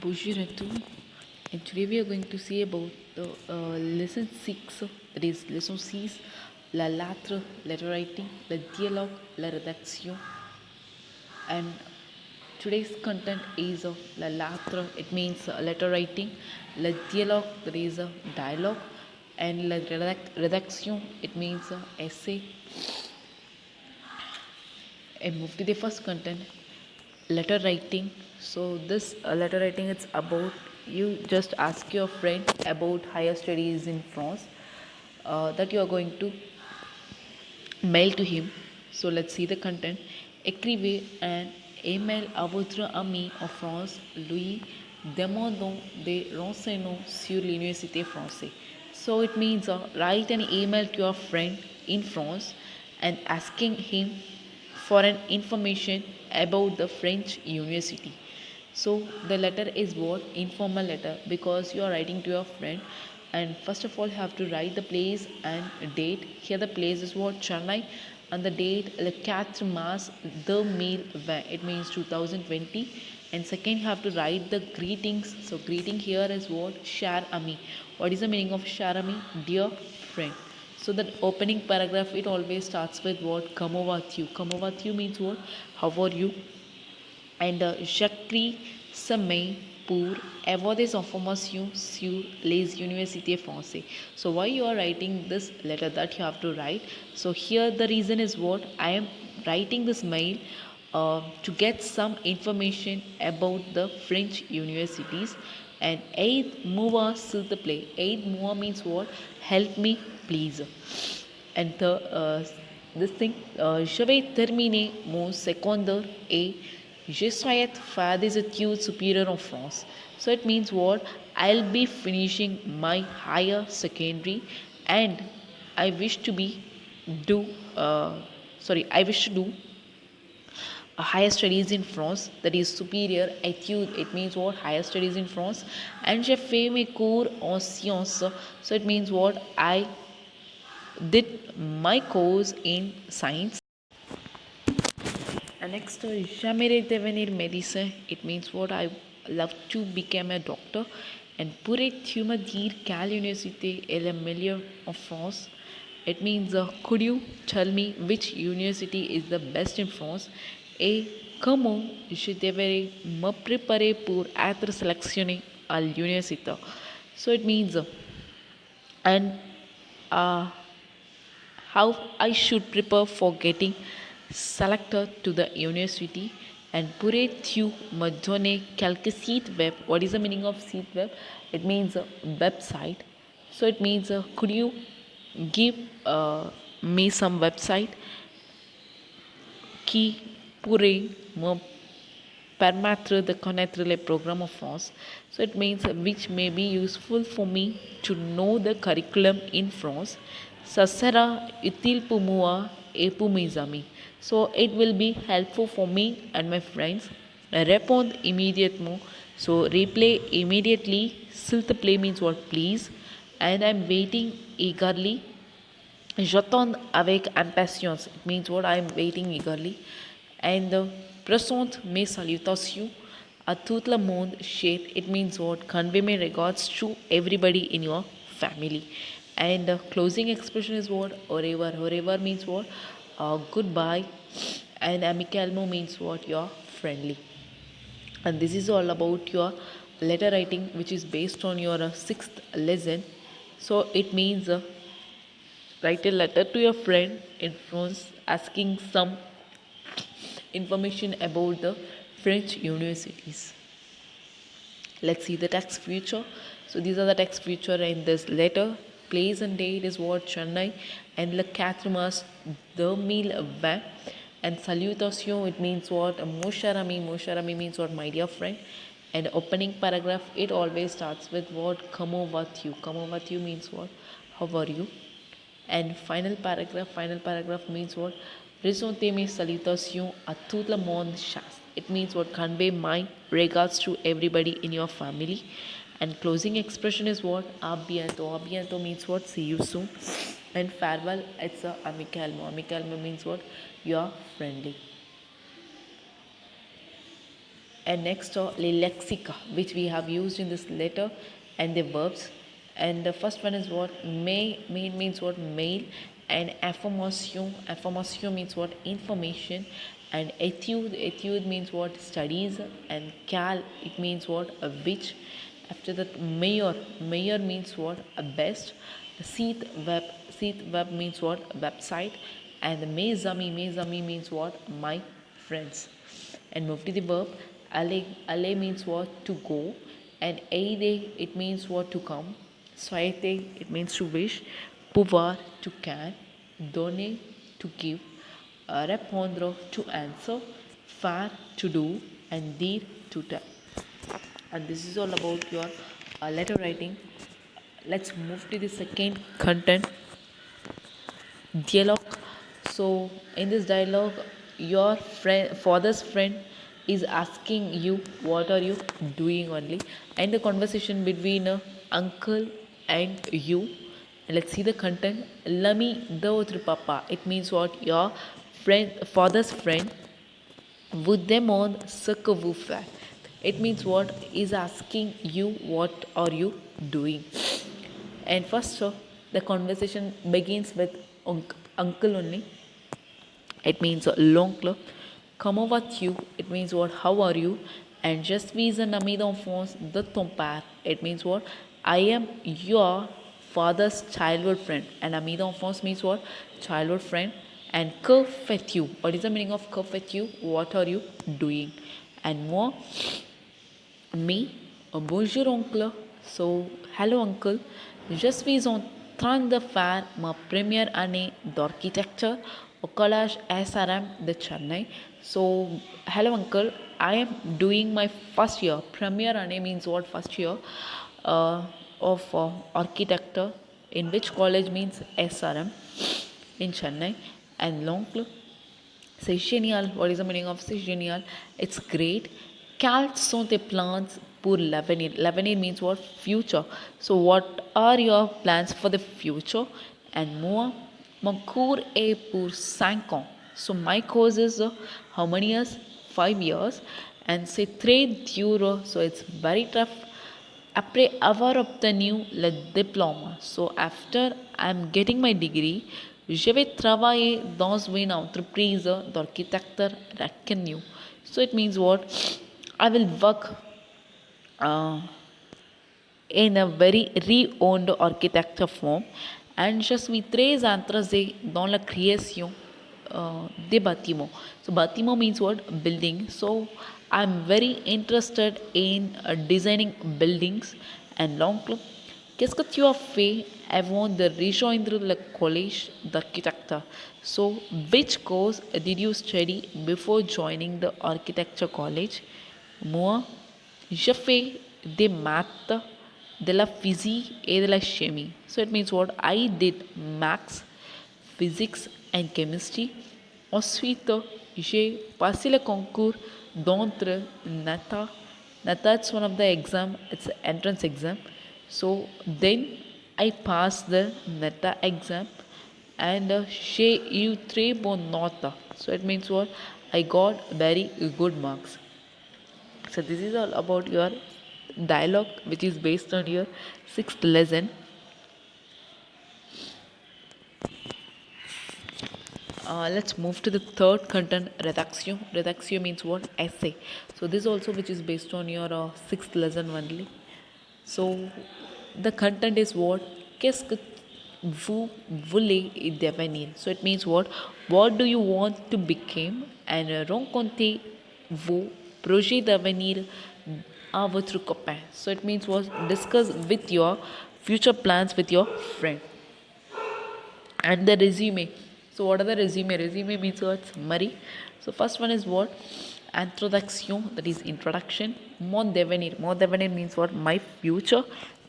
Bonjour à tous, and today we are going to see about the lesson 6, that is lesson 6, la lettre, letter writing, le dialogue, la rédaction, and today's content is la lettre, it means letter writing, le dialogue, that is a dialogue, and la rédaction, it means essay. And move to the first content, letter writing. So this letter writing, it's about you just ask your friend about higher studies in France that you are going to mail to him. So let's see the content. Écrivez un email à votre ami en France, lui demandant des renseignements sur l'université française. So it means write an email to your friend in France and asking him for an information about the French university. So the letter is what? Informal letter, because you are writing to your friend, and first of all you have to write the place and date. Here the place is what? Chennai, and the date le 4 mars 2020, it means 2020. And second you have to write the greetings. So greeting here is what? Cher ami. What is the meaning of cher ami? Dear friend. So the opening paragraph, it always starts with what? Comment vas-tu? Comment vas-tu means what? How are you? And j'écris ce mail pour avoir des informations sur les universités françaises. So why you are writing this letter that you have to write? So here the reason is what? I am writing this mail to get some information about the French universities. And aide-moi s'il te plaît. Aide-moi means what? Help me please. And this thing, je vais terminer mon secondaire et je souhaite faire des études supérieures en France. So it means what? I'll be finishing my higher secondary, and I wish to be do I wish to do higher studies in France, that is superior études, it means what? Higher studies in France. And j'ai fait mes cours en sciences, so it means what? I did my course in science. And next, j'aimerais devenir médecin. It means what? I love to become a doctor. And pourrais-tu me dire quelle université est la meilleure en France? It means, could you tell me which university is the best in France? Et comment je devrais me préparer pour être sélectionné à l'université? So it means, and uh, how I should prepare for getting selected to the university. And pourrais-tu me donner quelques sites web? What is the meaning of site web? It means a website. So it means, could you give me some website qui pourrait me permettre de connaître les programmes en France. So it means which may be useful for me to know the curriculum in France. Ça sera utile pour moi et pour mes amis. So it will be helpful for me and my friends. Répondre immédiatement. So reply immediately. S'il te plaît means what? Please. And I'm waiting eagerly. J'attends avec impatience. It means what? I'm waiting eagerly. And présente mes salutations à tout le monde cher. It means what? Convey my regards to everybody in your family. And closing expression is what? Au revoir. Au revoir means what? Goodbye. And amicalement means what? You're friendly. And this is all about your letter writing, which is based on your sixth lesson. So it means write a letter to your friend in France asking some information about the French universities. Let's see the text feature. So these are the text feature in this letter. Place and date is what? Chennai. And le 4 mars 2020. And salutation, it means what? Mosharami. Mosharami means what? My dear friend. And opening paragraph, it always starts with what? Comment vas-tu? Comment vas-tu means what? How are you? And final paragraph means what? Présentez mes salutations à tout le monde chasse. It means what? Convey my regards to everybody in your family. And closing expression is what? À bientôt. À bientôt means what? See you soon. And farewell, it's a amicalement. Amicalement means what? You are friendly. And next are the lexica, which we have used in this letter, and the verbs. And the first one is what? May means what? Mail. And affirmation means what? Information. And etude means what? Studies. And cal, it means what? A which. After that, mayor means what? A best. Seat web means what? A website. And the mezami means what? My friends. And move to the verb. Ale means what? To go. And eide, it means what? To come. Soite, it means to wish. Pouvoir, to can. Donner, to give. Répondre, to answer. Faire, to do. And dire, to tell. And this is all about your letter writing. Let's move to the second content, dialogue. So in this dialogue, your father's friend is asking you what are you doing only, and the conversation between uncle and you. And let's see the content. Lami the papa, it means what? Your father's friend would them on flat. It means what? Is asking you what are you doing. And first the conversation begins with uncle only. It means l'oncle. Comment vas-tu? It means what? How are you? And je suis un ami d'enfance de ton père. It means what? I am your father's childhood friend. And ami d'enfance means what? Childhood friend. And que fais-tu? What is the meaning of que fais-tu? What are you doing? And more, me, bonjour oncle. So, hello uncle. Je suis en train de faire ma première année d'architecture au collège SRM de Chennai. So, hello uncle, I am doing my first year. Première année means what? First year of architecture. In which college means SRM in Chennai. And l'oncle, c'est génial. What is the meaning of c'est génial? It's great. Quels sont tes plans pour l'avenir? L'avenir means what? Future. So what are your plans for the future? And moi, mon cours est pour 5 ans. So my course is how many years? 5 years. And c'est très dur. So it's very tough. Après avoir obtenu le diplôme. So after I'm getting my degree, je vais travailler dans une entreprise d'architecture reconnue. So it means what? I will work in a very re-owned architecture firm, and je suis très intéressé dans la création des bâtiments. So bâtiment means what? Building. So I'm very interested in designing buildings. And l'oncle, qu'est-ce que tu as fait avant de rejoindre le collège d'architecture? So which course did you study before joining the architecture college? Moi, je fais des maths, de la physique et de la chimie. So it means what? I did maths, physics and chemistry. Ensuite, j'ai passé le concours d'entre NATA. NATA is one of the exam, it's an entrance exam. So then I passed the NATA exam, and j'ai eu très bonne note. So it means what? I got very good marks. So this is all about your dialogue, which is based on your 6th lesson. Let's move to the third content, rédaction. Rédaction means what? Essay. So this also which is based on your 6th lesson only. So the content is what? Qu'est-ce que vous voulez devenir? So it means what? What do you want to become? And rencontrez-vous projet d'avenir à votre copain. So it means what? Discuss with your future plans with your friend. And the resume. So what are the resume? Resume means what? Summary. So first one is what? Introduction, that is introduction. Mon devenir. Mon devenir means what? My future.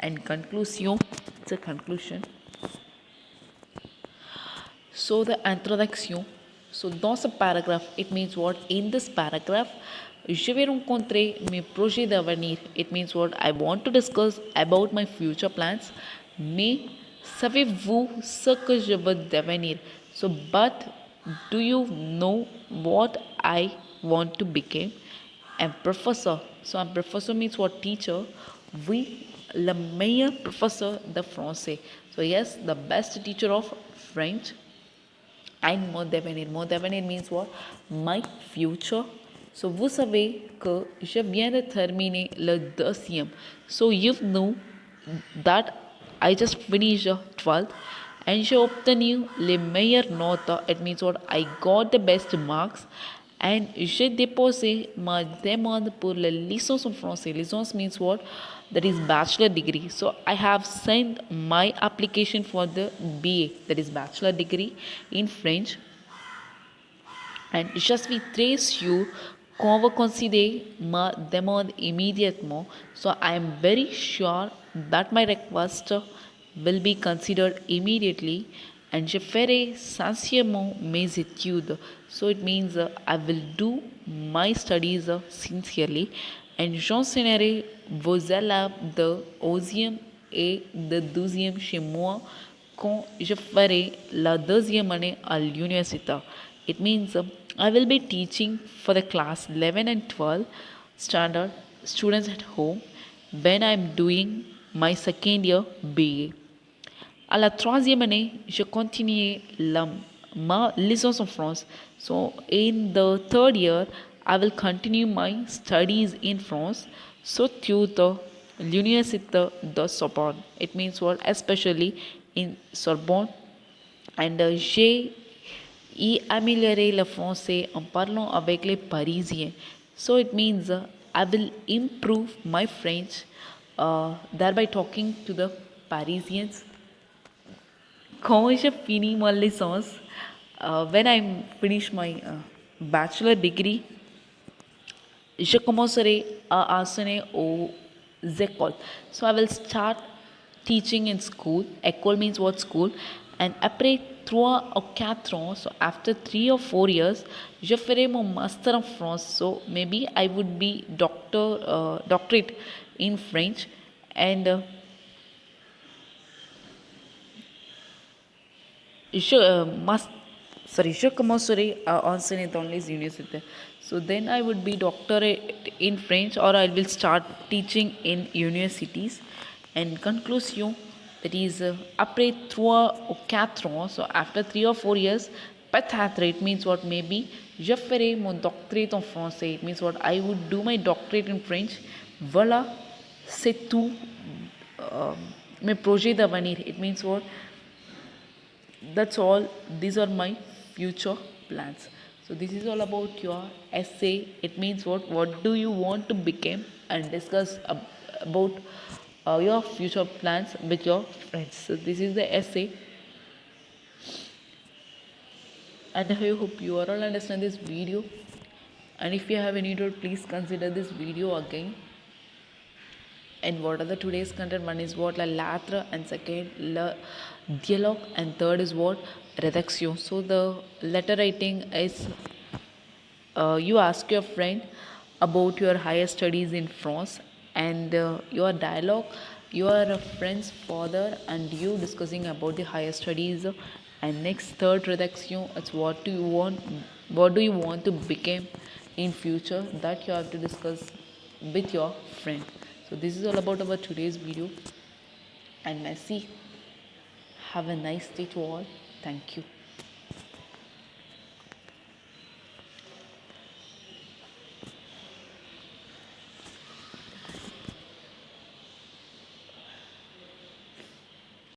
And conclusion, it's a conclusion. So the introduction. So dans ce paragraph, it means what? In this paragraph, je vais rencontrer mes projets d'avenir. It means what? I want to discuss about my future plans. Mais savez-vous ce que je veux devenir? So, but do you know what I want to become? And professeur. So un professeur means what? Teacher. Oui, le meilleur professeur de français. So yes, the best teacher of French. And mon devenir. Mon devenir means what? My future. So vous savez que je viens de terminer le deuxième. So you know that I just finished 12th and j'ai obtenu les meilleures notes. It means what? I got the best marks and j'ai déposé ma demande pour la licence en français. Licence means what? That is bachelor degree. So I have sent my application for the BA, that is bachelor degree in French. And je suis très sûr qu'on va consider ma demande immédiatement. So I am very sure that my request will be considered immediately and je ferai sincèrement mes études. So it means I will do my studies sincerely and j'enseignerai vos élèves de 11e et de 12e chez moi quand je ferai la deuxième année à l'université. It means I will be teaching for the class 11 and 12 standard students at home when I am doing my second year BA. À la troisième année, je continue ma licence en France. So in the third year, I will continue my studies in France. So to the l'université de Sorbonne. It means what? Especially in Sorbonne. And j'ai amélioré le français en parlant avec les Parisiens. So it means I will improve my French thereby talking to the Parisians. Quand je finis ma licence, when I finish my bachelor degree, je commencerai à enseigner aux écoles. So I will start teaching in school. École means what? School. And après 3 ou 4 ans, so after 3 or 4 years, je ferai mon master en France. So maybe I would be doctorate in French. And je commencerai à enseigner dans les universités. So then I would be doctorate in French or I will start teaching in universities. And conclusion, that is après 3 ou 4 ans, so after 3 or 4 years, peut-être, it means what? Maybe je ferai mon doctorate en français. It means what? I would do my doctorate in French. Voilà, c'est tout. Mes projets d'avenir. It means what? That's all. These are my future plans. So this is all about your essay. It means what do you want to become, and discuss about your future plans with your friends. So this is the essay, and I hope you all understand this video. And if you have any doubt, please consider this video again. And what are the today's content? One is what? La lettre, and second la dialogue, and third is what? Rédaction. So the letter writing is you ask your friend about your higher studies in France, and your dialogue, your friend's father and you discussing about the higher studies. And next, third rédaction, it's what do you want to become in future, that you have to discuss with your friend. So this is all about our today's video, and merci. Have a nice day to all. Thank you.